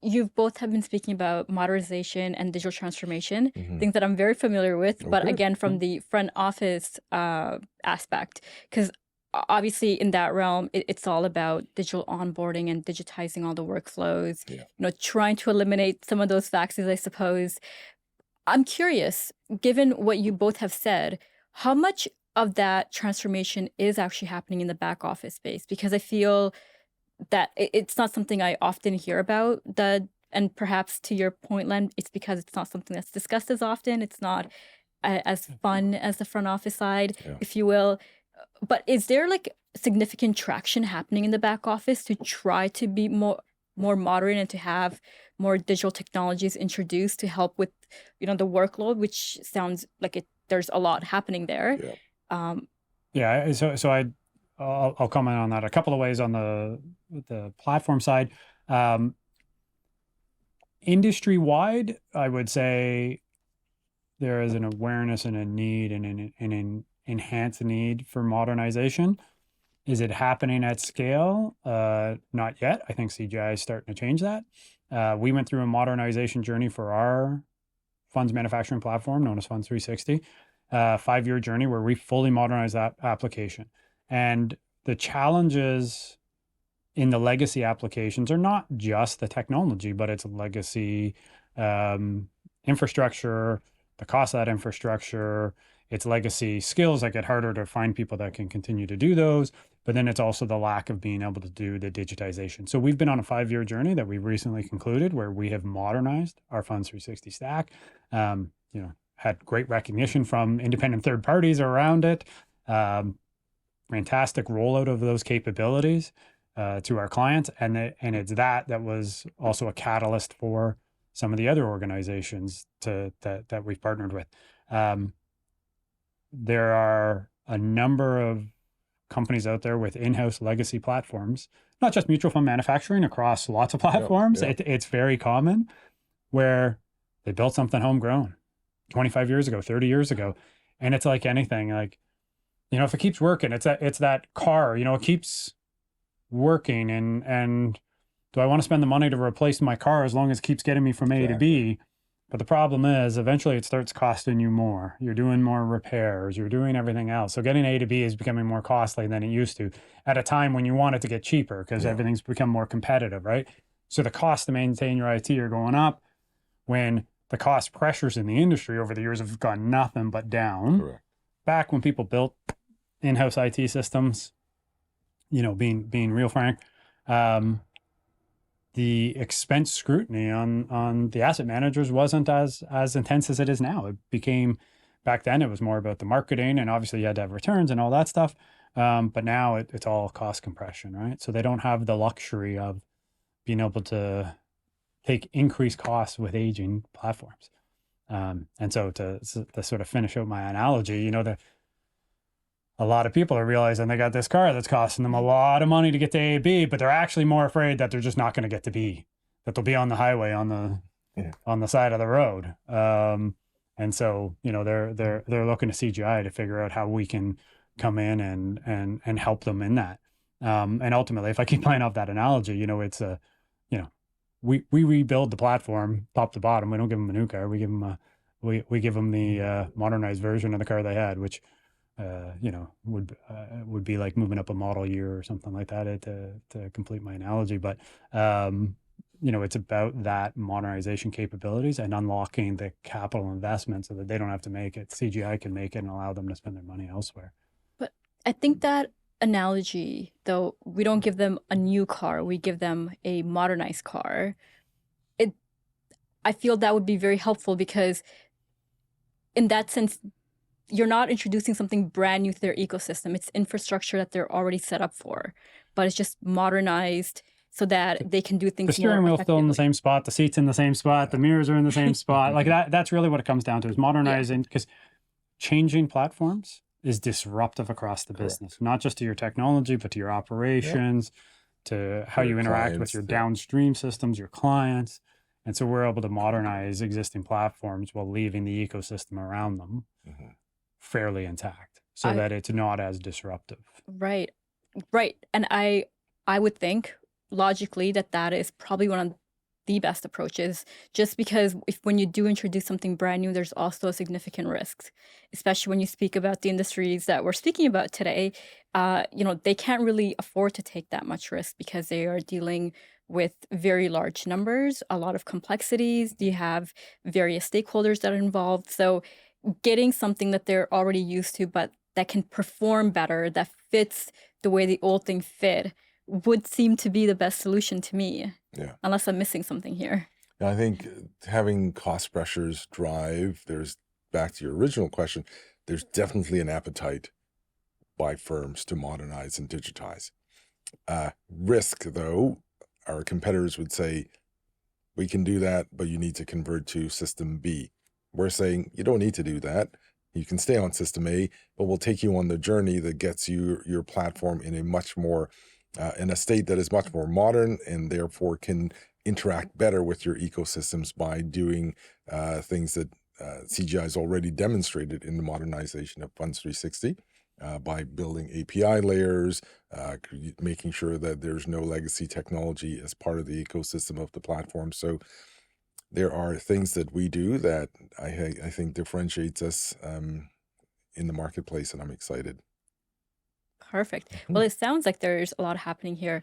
you've both have been speaking about modernization and digital transformation, Hmm. things that I'm very familiar with, but Okay. again, from the front office aspect, because obviously in that realm, it's all about digital onboarding and digitizing all the workflows, Yeah. trying to eliminate some of those faxes, I suppose. I'm curious, given what you both have said, how much of that transformation is actually happening in the back office space? Because I feel that it's not something I often hear about. And perhaps to your point, Len, it's because it's not something that's discussed as often. It's not as fun as the front office side, Yeah. if you will. But is there like significant traction happening in the back office to try to be more modern and to have more digital technologies introduced to help with the workload, which sounds like there's a lot happening there. Yeah. Um, Yeah, I'll comment on that a couple of ways on the platform side. Industry wide, I would say there is an awareness and a need and an enhanced need for modernization. Is it happening at scale? Not yet. I think CGI is starting to change that. We went through a modernization journey for our funds manufacturing platform known as Funds 360, 5-year journey where we fully modernized that application. And the challenges in the legacy applications are not just the technology, but it's legacy infrastructure, the cost of that infrastructure, it's legacy skills that get harder to find people that can continue to do those. But then it's also the lack of being able to do the digitization. So we've been on a 5-year journey that we've recently concluded where we have modernized our Funds 360 stack. Had great recognition from independent third parties around it. Fantastic rollout of those capabilities to our clients, and it's that was also a catalyst for some of the other organizations that we've partnered with. There are a number of companies out there with in-house legacy platforms, not just mutual fund manufacturing, across lots of platforms. Yeah. It's very common where they built something homegrown 25 years ago, 30 years ago, and it's like anything. Like, if it keeps working, it's that car. It keeps working, and do I want to spend the money to replace my car as long as it keeps getting me from A to B? But the problem is eventually it starts costing you more. You're doing more repairs, you're doing everything else. So getting A to B is becoming more costly than it used to at a time when you want it to get cheaper because everything's become more competitive, right? So the cost to maintain your IT are going up when the cost pressures in the industry over the years have gone nothing but down. Correct. Back when people built in-house IT systems, being real frank, the expense scrutiny on the asset managers wasn't as intense as it is now. It became, back then it was more about the marketing, and obviously you had to have returns and all that stuff. But now it's all cost compression, right? So they don't have the luxury of being able to take increased costs with aging platforms. And so to sort of finish out my analogy, a lot of people are realizing they got this car that's costing them a lot of money to get to A, B, but they're actually more afraid that they're just not going to get to B, that they'll be on the highway on the side of the road. And so, they're looking to CGI to figure out how we can come in and help them in that. And ultimately, if I keep playing off that analogy, it's we rebuild the platform top to bottom. We don't give them a new car. We give them we give them the modernized version of the car they had, which would be like moving up a model year or something like that to complete my analogy. But it's about that modernization capabilities and unlocking the capital investment so that they don't have to make it. CGI can make it and allow them to spend their money elsewhere. But I think that analogy, though, we don't give them a new car, we give them a modernized car. I feel that would be very helpful because in that sense, you're not introducing something brand new to their ecosystem. It's infrastructure that they're already set up for, but it's just modernized so that they can do things more effectively. The steering wheel's still in the same spot, the seat's in the same spot, the mirrors are in the same spot. Like that's really what it comes down to, is modernizing, because changing platforms is disruptive across the business, not just to your technology, but to your operations, to how you interact with your downstream systems, your clients. And so we're able to modernize existing platforms while leaving the ecosystem around them fairly intact so that it's not as disruptive. Right. And I would think logically that is probably one of the best approaches, just because if when you do introduce something brand new, there's also a significant risk, especially when you speak about the industries that we're speaking about today. They can't really afford to take that much risk because they are dealing with very large numbers, a lot of complexities. You have various stakeholders that are involved. So getting something that they're already used to, but that can perform better, that fits the way the old thing fit, would seem to be the best solution to me, Yeah. unless I'm missing something here. I think having cost pressures drive, there's back to your original question, there's definitely an appetite by firms to modernize and digitize. Risk, though, our competitors would say, we can do that, but you need to convert to system B. We're saying you don't need to do that. You can stay on system A, but we'll take you on the journey that gets you your platform in a much more, in a state that is much more modern and therefore can interact better with your ecosystems by doing things that CGI has already demonstrated in the modernization of Funds 360. By building API layers, making sure that there's no legacy technology as part of the ecosystem of the platform. So there are things that we do that I think differentiates us in the marketplace, and I'm excited. Perfect. Well, it sounds like there's a lot happening here.